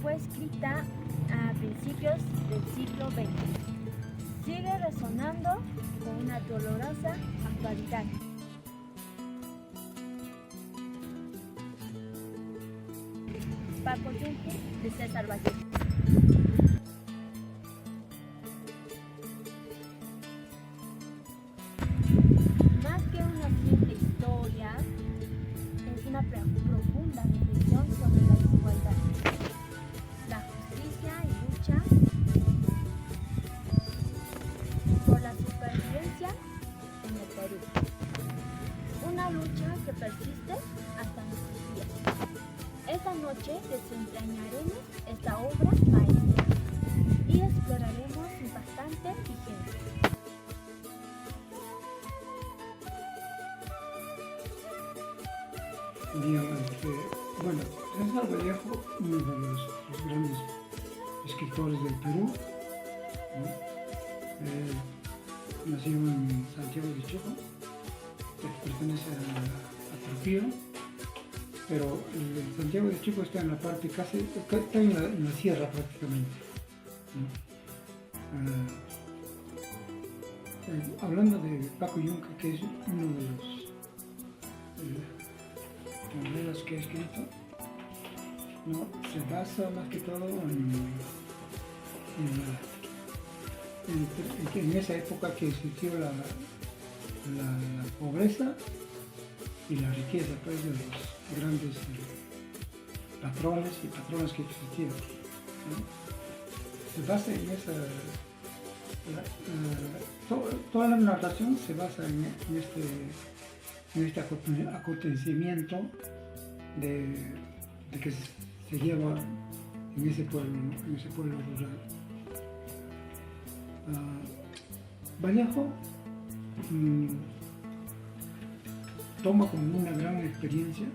fue escrita a principios del siglo XX. Sigue resonando con una dolorosa actualidad. Paco Yunque, de César Vallejo. Más que una simple historia, es una profunda reflexión sobre la desigualdad, la justicia y lucha por la supervivencia en el Perú. Una lucha que persiste hasta nuestros días. Esta noche desentrañaremos esta obra maestra y exploraremos su bastante vigencia. Digamos que, bueno, César Vallejo, uno de los grandes escritores del Perú, ¿no? Nació en Santiago de Chocó, que pertenece a Trujillo, pero Santiago de Chocó está en la parte casi, está en la sierra prácticamente, ¿no? Hablando de Paco Yunque, que es uno de los novelas que he escrito, ¿no? Se basa más que todo en esa época que existió la pobreza y la riqueza, pues, de los grandes patrones y patronas que existían, ¿no? Se basa en esa... toda la narración se basa en este acontecimiento de que se lleva en ese pueblo, ¿no? En ese pueblo rural. Vallejo toma como una gran experiencia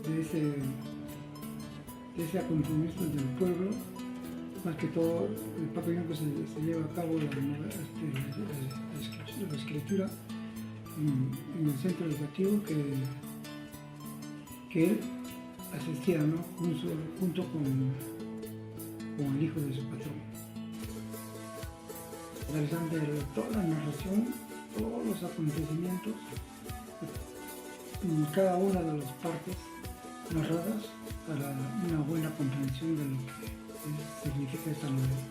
de ese acontecimiento del pueblo. Más que todo, el Paco Yunque se lleva a cabo la escritura en el centro educativo que él asistía, ¿no? junto con el hijo de su patrón. Interesante toda la narración, todos los acontecimientos, en cada una de las partes narradas para una buena comprensión de lo que significa esta novela.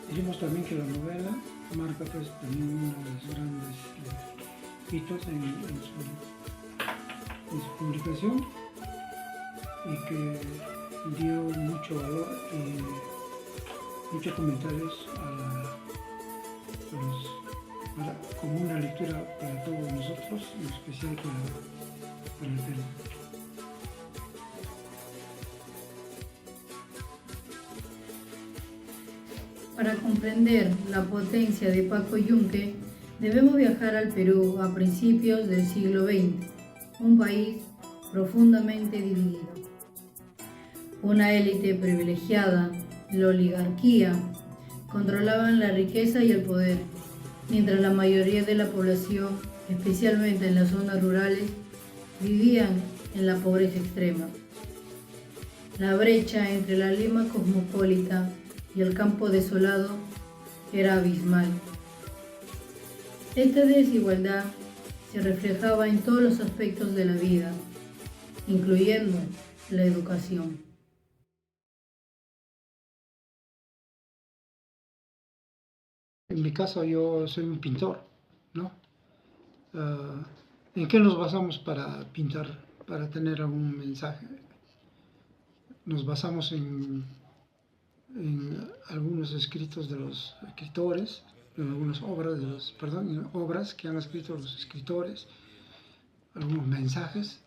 Dijimos también que la novela marca, pues, también uno de los grandes hitos en su publicación, y que dio mucho valor y muchos comentarios como una lectura para todos nosotros, en especial para el Perú. Para comprender la potencia de Paco Yunque, debemos viajar al Perú a principios del siglo XX, un país profundamente dividido. Una élite privilegiada, la oligarquía, controlaban la riqueza y el poder, mientras la mayoría de la población, especialmente en las zonas rurales, vivían en la pobreza extrema. La brecha entre la Lima cosmopolita y el campo desolado era abismal. Esta desigualdad se reflejaba en todos los aspectos de la vida, incluyendo la educación. En mi caso, yo soy un pintor, ¿no? ¿En qué nos basamos para pintar, para tener algún mensaje? Nos basamos en algunos escritos de los escritores, en algunas obras que han escrito los escritores, algunos mensajes,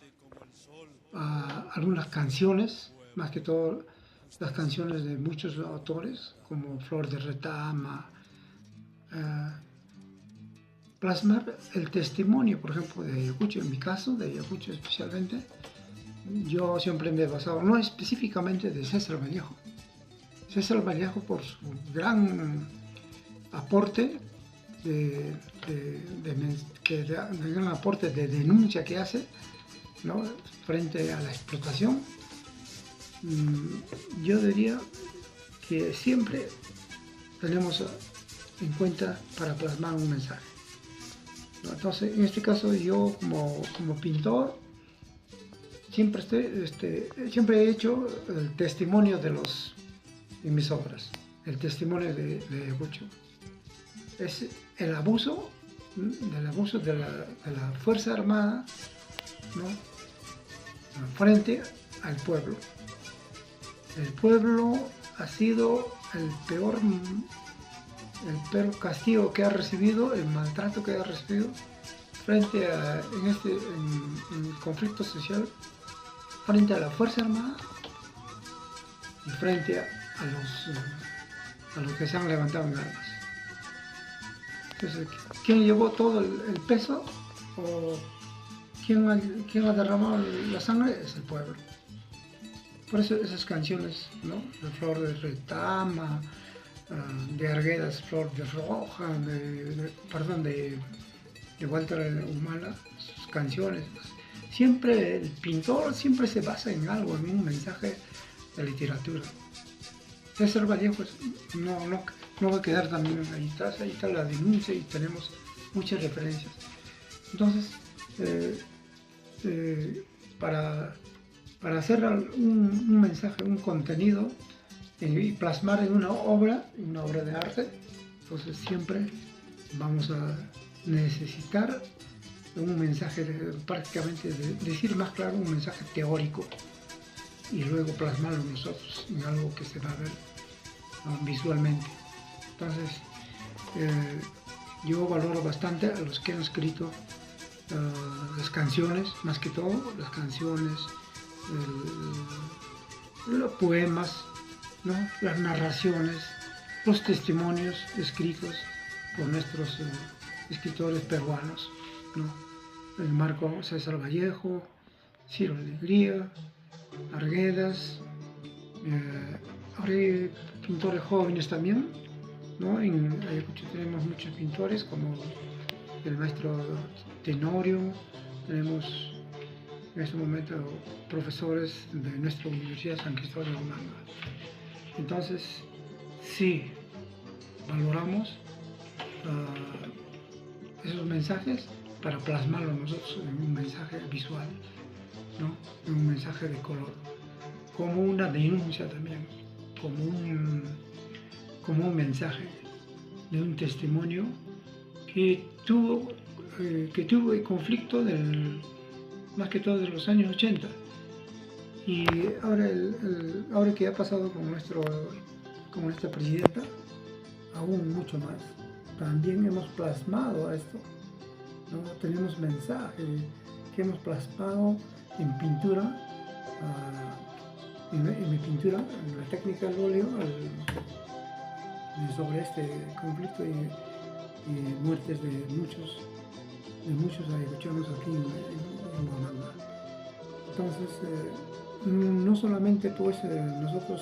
algunas canciones, más que todo las canciones de muchos autores, como Flor de Retama, plasmar el testimonio, por ejemplo, de Ayacucho. En mi caso, de Ayacucho especialmente, yo siempre me he basado, no específicamente de César Vallejo. César Vallejo, por su gran aporte gran aporte de denuncia que hace, ¿no? Frente a la explotación, yo diría que siempre tenemos en cuenta para plasmar un mensaje, ¿no? Entonces, en este caso, yo como pintor, siempre he hecho el testimonio en mis obras, el testimonio de Ayacucho. Es el abuso de la Fuerza Armada, ¿no? Frente al pueblo. El pueblo ha sido el peor castigo que ha recibido, el maltrato que ha recibido frente en el conflicto social, frente a la Fuerza Armada y frente a los que se han levantado en armas. Entonces, ¿quién llevó todo el peso o quién ha derramado la sangre? Es el pueblo. Por eso esas canciones, ¿no? De Flor de Retama, de Arguedas, Flor de Roja, de Walter Humala, sus canciones. Siempre el pintor siempre se basa en algo, en un mensaje de literatura. César Vallejo no va a quedar también ahí está la denuncia y tenemos muchas referencias. Entonces, para hacer un mensaje, un contenido y plasmar en una obra de arte, entonces siempre vamos a necesitar un mensaje, prácticamente decir más claro, un mensaje teórico y luego plasmarlo nosotros en algo que se va a ver, ¿no? Visualmente. Entonces, yo valoro bastante a los que han escrito las canciones, más que todo, las canciones, los poemas, ¿no? Las narraciones, los testimonios escritos por nuestros escritores peruanos, ¿no? El Marco César Vallejo, Ciro Alegría, Arguedas, ahora hay pintores jóvenes también, ¿no? En Ayacucho tenemos muchos pintores como el maestro Tenorio, tenemos en este momento profesores de nuestra Universidad San Cristóbal de Huamanga. Entonces, sí, valoramos esos mensajes para plasmarlo nosotros en un mensaje visual, ¿no? En un mensaje de color, como una denuncia también, como un mensaje de un testimonio que tuvo el conflicto más que todo de los años 80. Y ahora que ha pasado con nuestra presidenta, aún mucho más. También hemos plasmado a esto, ¿no? Tenemos mensajes que hemos plasmado en pintura, en mi pintura, en la técnica del óleo, sobre este conflicto y muertes de muchos ayacuchanos aquí en Huamanga. Entonces, no solamente pues nosotros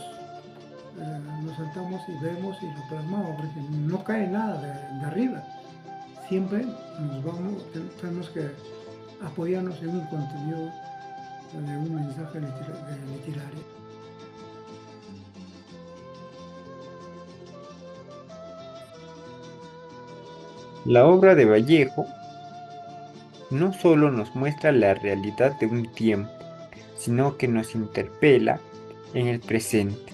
nos sentamos y vemos y lo plasmamos, porque no cae nada de arriba. Siempre tenemos que apoyarnos en un contenido de un mensaje literario. La obra de Vallejo no solo nos muestra la realidad de un tiempo, sino que nos interpela en el presente.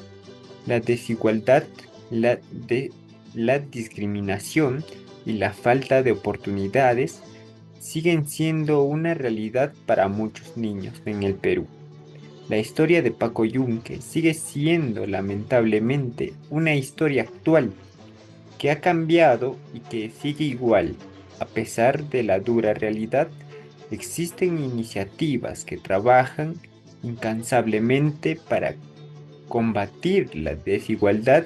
La desigualdad, la discriminación y la falta de oportunidades siguen siendo una realidad para muchos niños en el Perú. La historia de Paco Yunque sigue siendo lamentablemente una historia actual que ha cambiado y que sigue igual. A pesar de la dura realidad, existen iniciativas que trabajan incansablemente para combatir la desigualdad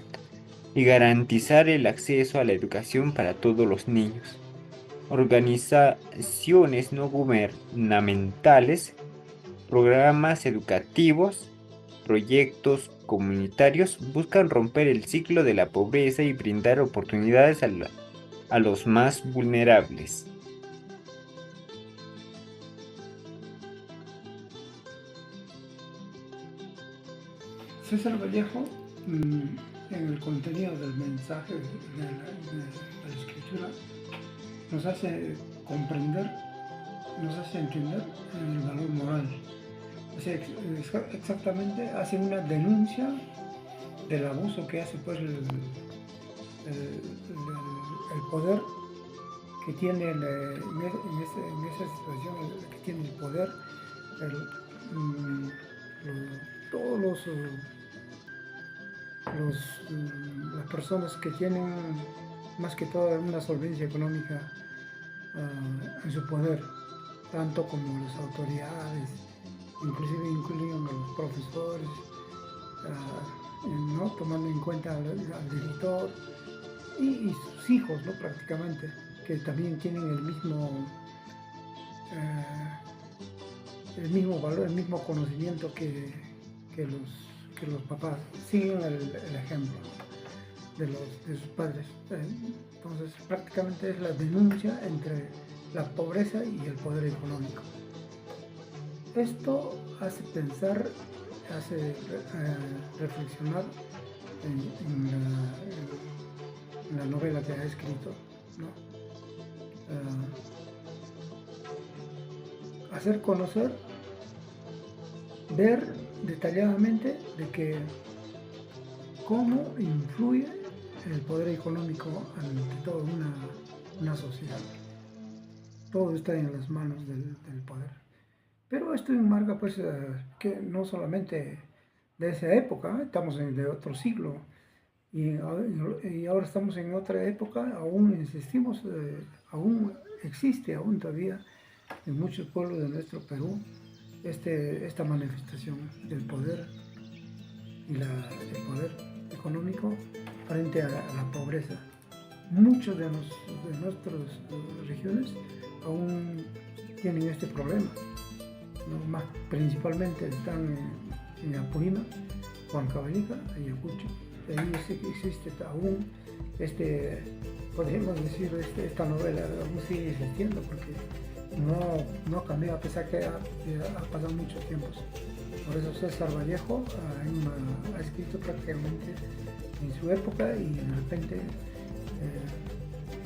y garantizar el acceso a la educación para todos los niños. Organizaciones no gubernamentales, programas educativos, proyectos comunitarios buscan romper el ciclo de la pobreza y brindar oportunidades a los más vulnerables. César Vallejo, en el contenido del mensaje de la escritura, nos hace comprender, nos hace entender el valor moral. O sea, exactamente hace una denuncia del abuso que hace pues el poder que tiene en esa situación, que tiene el poder, todos las personas que tienen más que todo una solvencia económica en su poder, tanto como las autoridades, inclusive incluyen a los profesores, ¿no? Tomando en cuenta al director y sus hijos, ¿no? Prácticamente, que también tienen el mismo valor, el mismo conocimiento que los papás. Siguen el ejemplo de sus padres. Entonces, prácticamente es la denuncia entre la pobreza y el poder económico. Esto hace pensar, hace reflexionar en la novela que ha escrito, ¿no? Hacer conocer, ver detalladamente de que cómo influye el poder económico ante toda una sociedad. Todo está en las manos del poder. Pero esto enmarca pues que no solamente de esa época, estamos de otro siglo y ahora estamos en otra época, aún insistimos, aún existe, aún todavía en muchos pueblos de nuestro Perú esta manifestación del poder y el poder económico frente a la pobreza. Muchos de nuestras regiones aún tienen este problema, ¿no? Más principalmente están en Apurímac, Huancavelica, Ayacucho. Ahí existe aún podríamos decir, esta novela aún sigue existiendo porque no ha cambiado a pesar que ha pasado muchos tiempos. Por eso César Vallejo ha escrito prácticamente en su época y de repente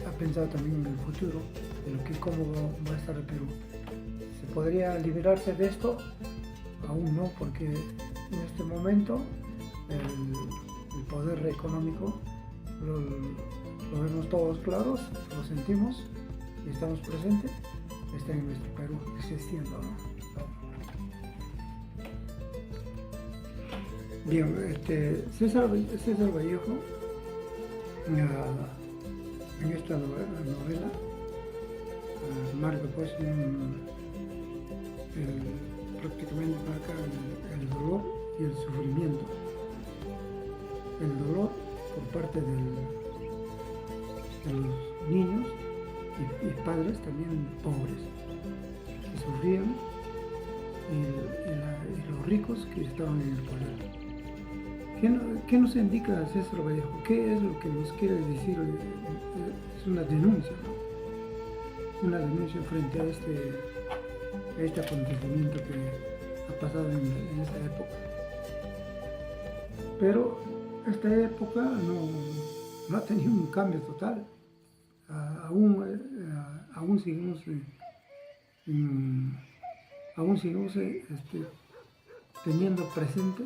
ha pensado también en el futuro, de cómo va a estar el Perú. ¿Se podría liberarse de esto? Aún no, porque en este momento el poder económico lo vemos todos claros, lo sentimos y estamos presentes, está en nuestro Perú existiendo, ¿no? Bien, César Vallejo en esta novela marca pues prácticamente marca el dolor y el sufrimiento. El dolor por parte de los niños y padres también pobres que sufrían y los ricos que estaban en el poder. ¿Qué nos indica César Vallejo? ¿Qué es lo que nos quiere decir? Es una denuncia, ¿no? Una denuncia frente a este acontecimiento que ha pasado en esta época. Pero esta época no ha tenido un cambio total. Aún seguimos teniendo presente,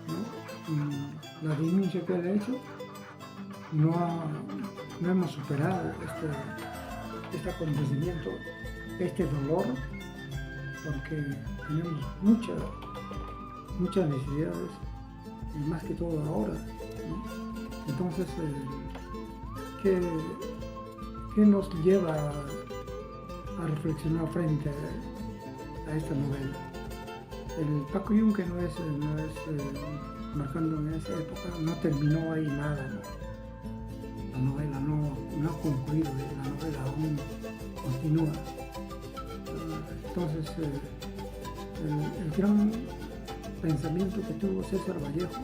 ¿no? La denuncia que ha hecho. No hemos superado este acontecimiento, este dolor, porque tenemos muchas necesidades, y más que todo ahora, ¿no? Entonces, ¿qué nos lleva a reflexionar frente a esta novela? El Paco Yunque no es marcando en esa época, no terminó ahí nada, ¿no? La novela no ha concluido, la novela aún continúa. Entonces, el gran pensamiento que tuvo César Vallejo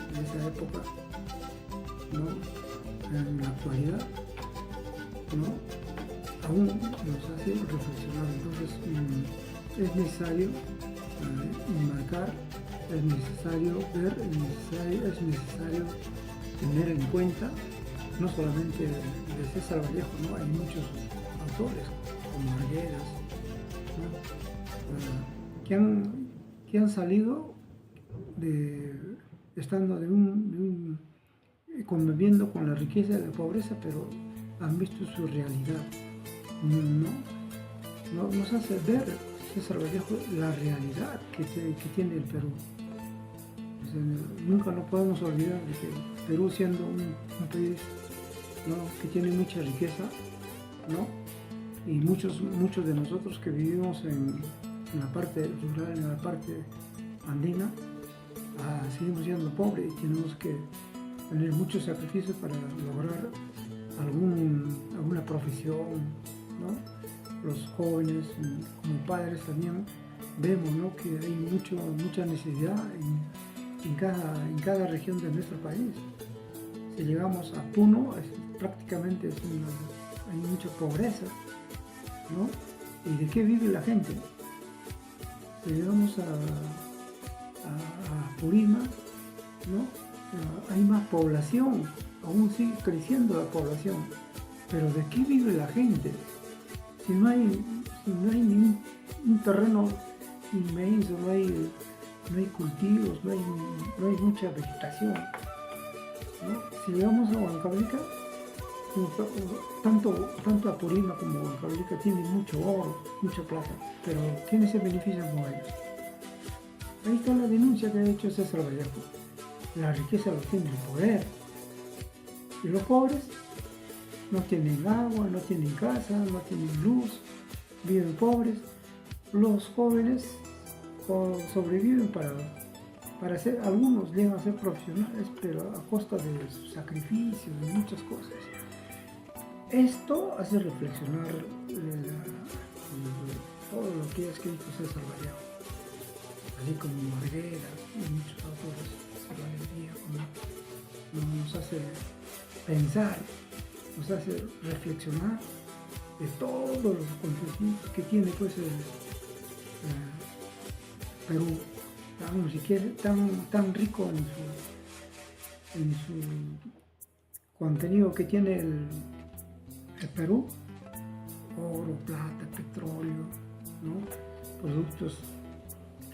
en esa época, ¿no? En la actualidad, ¿no? Aún nos hace reflexionar. Entonces, es necesario enmarcar es necesario ver, es necesario tener en cuenta, no solamente de César Vallejo, ¿no? Hay muchos autores, como Arguedas, ¿no? Que han salido estando conviviendo con la riqueza y la pobreza, pero han visto su realidad. Nos hace ver, César Vallejo, la realidad que tiene el Perú. O sea, nunca nos podemos olvidar de que Perú, siendo un país, ¿no?, que tiene mucha riqueza, ¿no?, y muchos de nosotros que vivimos en la parte rural, en la parte andina, seguimos siendo pobres y tenemos que tener muchos sacrificios para lograr alguna profesión, ¿no? Los jóvenes, como padres también, vemos, ¿no?, que hay mucha necesidad en cada región de nuestro país. Si llegamos a Puno, prácticamente hay mucha pobreza, ¿no? ¿Y de qué vive la gente? Si llegamos a Purima, ¿no?, hay más población, aún sigue creciendo la población, pero ¿de qué vive la gente? Si no hay ningún un terreno inmenso, no hay cultivos, no hay mucha vegetación, ¿no? Si llegamos a Huancavelica, tanto Apurímac como Huancavelica tienen mucho oro, mucha plata, pero ¿quiénes se benefician con ellos? Ahí está la denuncia que ha hecho César Vallejo. La riqueza lo tiene el poder, y los pobres no tienen agua, no tienen casa, no tienen luz, viven pobres. Los jóvenes sobreviven para ser, algunos llegan a ser profesionales, pero a costa de su sacrificio, de muchas cosas. Esto hace reflexionar todo lo que ha escrito César Vallejo, así como Arguedas y muchos autores, nos hace pensar, nos hace reflexionar de todos los acontecimientos que tiene, pues, Perú, tan rico en su contenido que tiene el Perú: oro, plata, petróleo, ¿no?, productos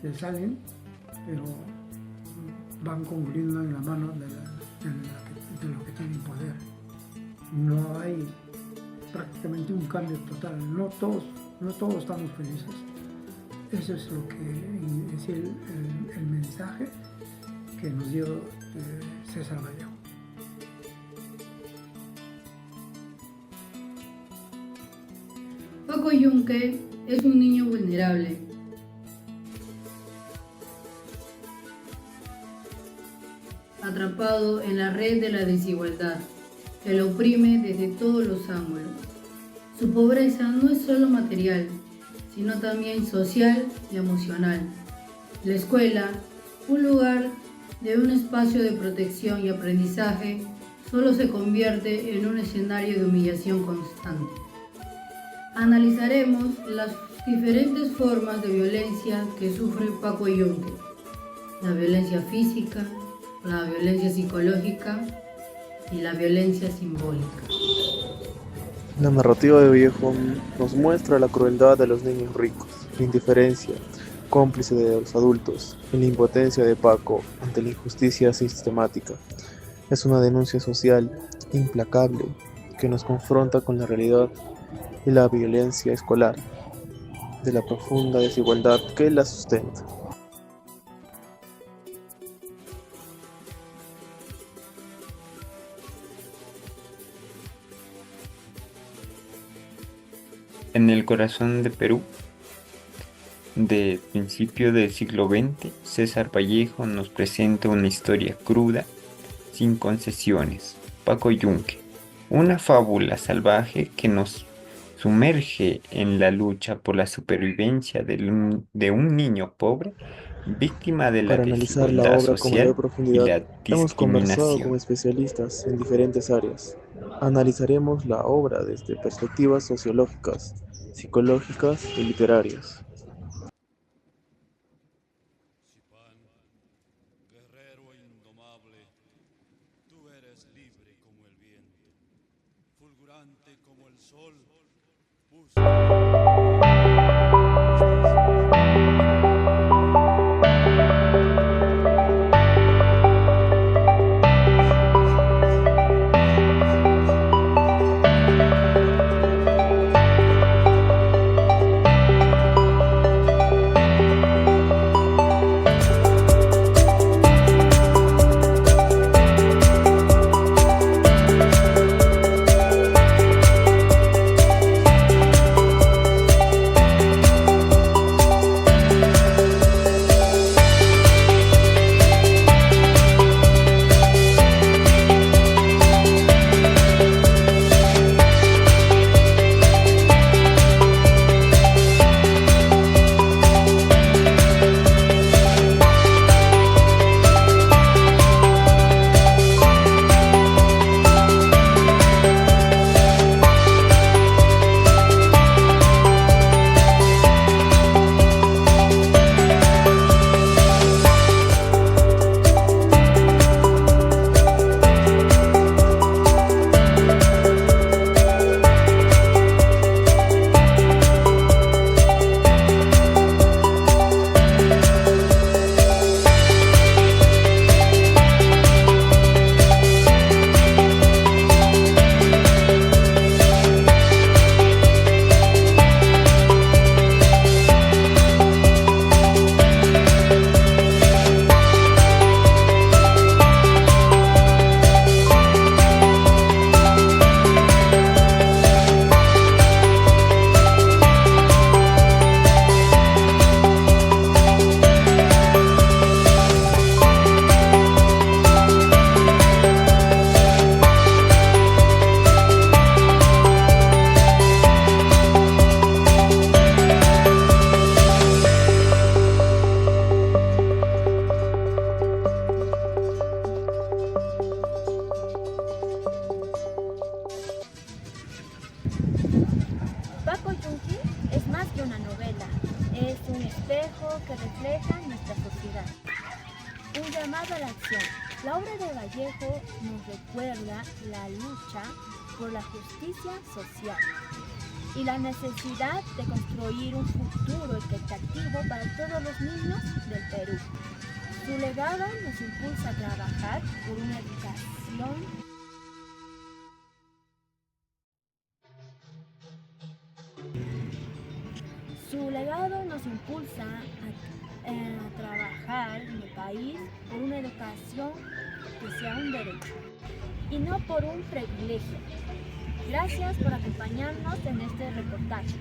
que salen, pero van concluyendo en la mano de los que tienen poder. No hay prácticamente un cambio total, no todos estamos felices. Eso es lo que es el mensaje que nos dio César Vallejo. Paco Yunque es un niño vulnerable. Atrapado en la red de la desigualdad, que lo oprime desde todos los ángulos. Su pobreza no es solo material, sino también social y emocional. La escuela, un lugar de un espacio de protección y aprendizaje, solo se convierte en un escenario de humillación constante. Analizaremos las diferentes formas de violencia que sufre Paco Yunque: la violencia física, la violencia psicológica y la violencia simbólica. La narrativa de Vallejo nos muestra la crueldad de los niños ricos, la indiferencia cómplice de los adultos y la impotencia de Paco ante la injusticia sistemática. Es una denuncia social implacable que nos confronta con la realidad y la violencia escolar, de la profunda desigualdad que la sustenta. En el corazón de Perú, de principio del siglo XX, César Vallejo nos presenta una historia cruda, sin concesiones. Paco Yunque, una fábula salvaje que nos sumerge en la lucha por la supervivencia de un niño pobre, víctima de la Para analizar la desigualdad obra con mayor social y profundidad, la hemos conversado con discriminación. especialistas en diferentes áreas. Analizaremos la obra desde perspectivas sociológicas, psicológicas y literarias. fulgurante como el sol, busca. Paco Yunque es más que una novela, es un espejo que refleja nuestra sociedad. Un llamado a la acción. La obra de Vallejo nos recuerda la lucha por la justicia social y la necesidad de construir un futuro equitativo para todos los niños del Perú. Su legado nos impulsa a trabajar por una educación a trabajar en el país por una educación que sea un derecho y no por un privilegio. Gracias por acompañarnos en este reportaje.